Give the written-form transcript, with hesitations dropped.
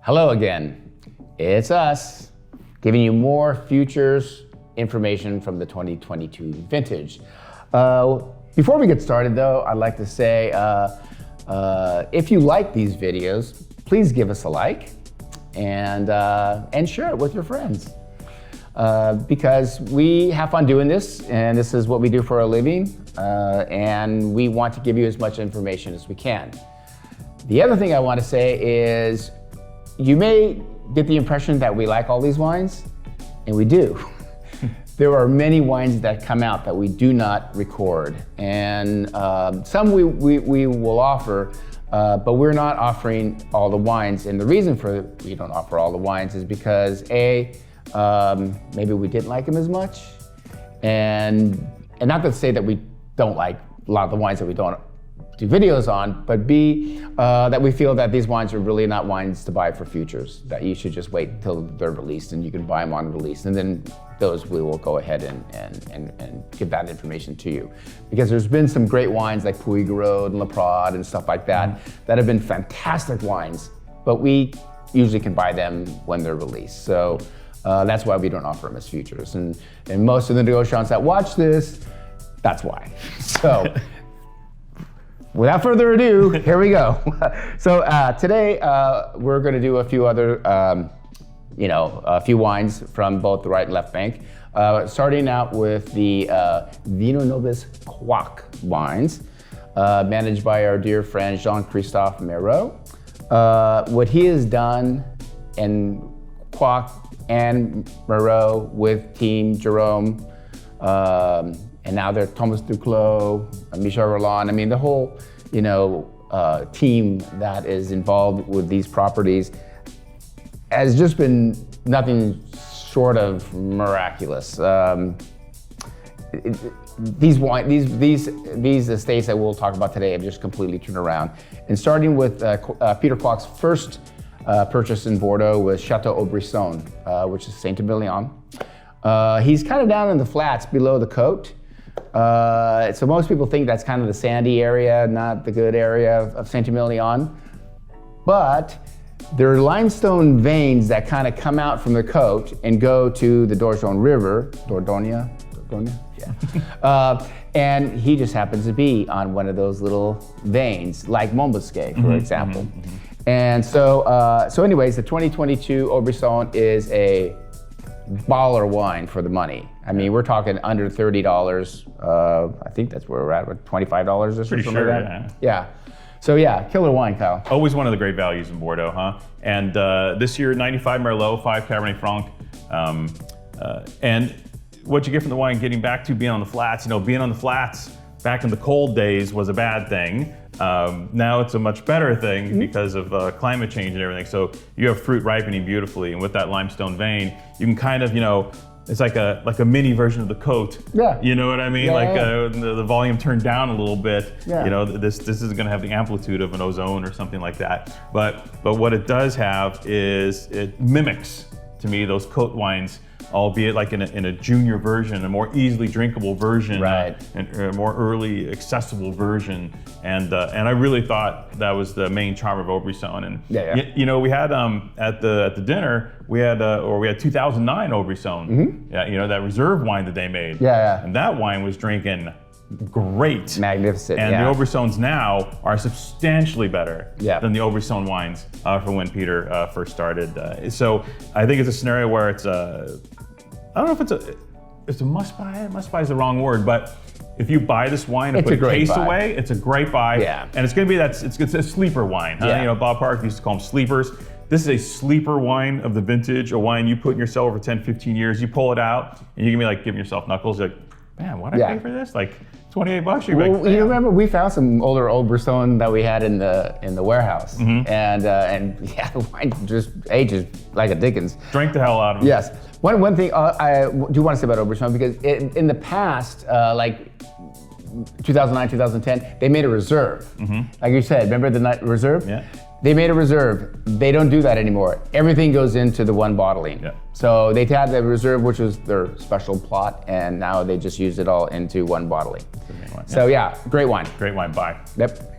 Hello again. It's us giving you more futures information from the 2022 vintage. Before we get started though, I'd like to say if you like these videos, please give us a like and share it with your friends. Because we have fun doing this, and this is what we do for a living, and we want to give you as much information as we can. The other thing I want to say is, you may get the impression that we like all these wines, and we do. There are many wines that come out that we do not record, and some we will offer, but we're not offering all the wines. And the reason for we don't offer all the wines is because maybe we didn't like them as much, and not to say that we don't like a lot of the wines that we don't do videos on, but B, that we feel that these wines are really not wines to buy for futures, that you should just wait until they're released and you can buy them on release, and then those we will go ahead and give that information to you. Because there's been some great wines like Puignerot and La Prade and stuff like that that have been fantastic wines, but we usually can buy them when they're released. So that's why we don't offer them as futures. And most of the negotiants that watch this, that's why. So without further ado, here we go. So today we're going to do a few other, a few wines from both the right and left bank. Starting out with the Vino Nobis Quoc wines, managed by our dear friend Jean-Christophe Merot. What he has done in Quoc and Merot with Team Jerome, and now they're Thomas Duclos, Michel Rolland. I mean, the whole, team that is involved with these properties has just been nothing short of miraculous. These estates that we'll talk about today have just completely turned around. And starting with Peter Quoc's first purchase in Bordeaux was Chateau Haut Brisson, which is Saint-Emilion. He's kind of down in the flats below the Côte. So most people think that's kind of the sandy area, not the good area of Saint-Emilion. But there are limestone veins that kind of come out from the Côte and go to the Dordogne River, Dordogne? Yeah. And he just happens to be on one of those little veins, like Montbosquet, for example. And so anyways, the 2022 Haut Brisson is a baller wine for the money. I mean, we're talking under $30. I think that's where we're at, with $25 or something Pretty sure, like that. Yeah. So yeah, killer wine, Kyle. Always one of the great values in Bordeaux, huh? And this year, 95 Merlot, 5 Cabernet Franc. And what you get from the wine, getting back to being on the flats, being on the flats back in the cold days was a bad thing. Now it's a much better thing because of climate change and everything. So you have fruit ripening beautifully, and with that limestone vein, you can kind of, it's like a mini version of the Côte. Yeah. You know what I mean? Yeah, the volume turned down a little bit. Yeah. This isn't going to have the amplitude of an ozone or something like that. But what it does have is it mimics, to me, those Côte wines, albeit like in a junior version, a more easily drinkable version, right, and a more early accessible version, and I really thought that was the main charm of Haut Brisson. And we had at the dinner we had 2009 Haut Brisson, that reserve wine that they made, and that wine was drinking great, magnificent, and the Haut Brissons now are substantially better than the Haut Brisson wines from when Peter first started. So I think it's a scenario where it's I don't know if it's a must buy. Must buy is the wrong word, but if you buy this wine and put a case away, it's a great buy. Yeah. And it's going to be it's a sleeper wine. Huh? Yeah. Bob Park used to call them sleepers. This is a sleeper wine of the vintage, a wine you put in your cellar for 10, 15 years. You pull it out and you can be like giving yourself knuckles. You're like, man, what'd I pay for this? Like $28. Well, you remember we found some older Haut Brisson that we had in the warehouse, and the wine just ages like a Dickens. Drank the hell out of it. Yes. One thing I do want to say about Haut Brisson, because in the past, like 2009, 2010, they made a reserve. Like you said, remember the reserve? Yeah. They made a reserve. They don't do that anymore. Everything goes into the one bottling. Yeah. So they had the reserve, which was their special plot, and now they just use it all into one bottling. So yeah, great wine. Great wine, bye. Yep.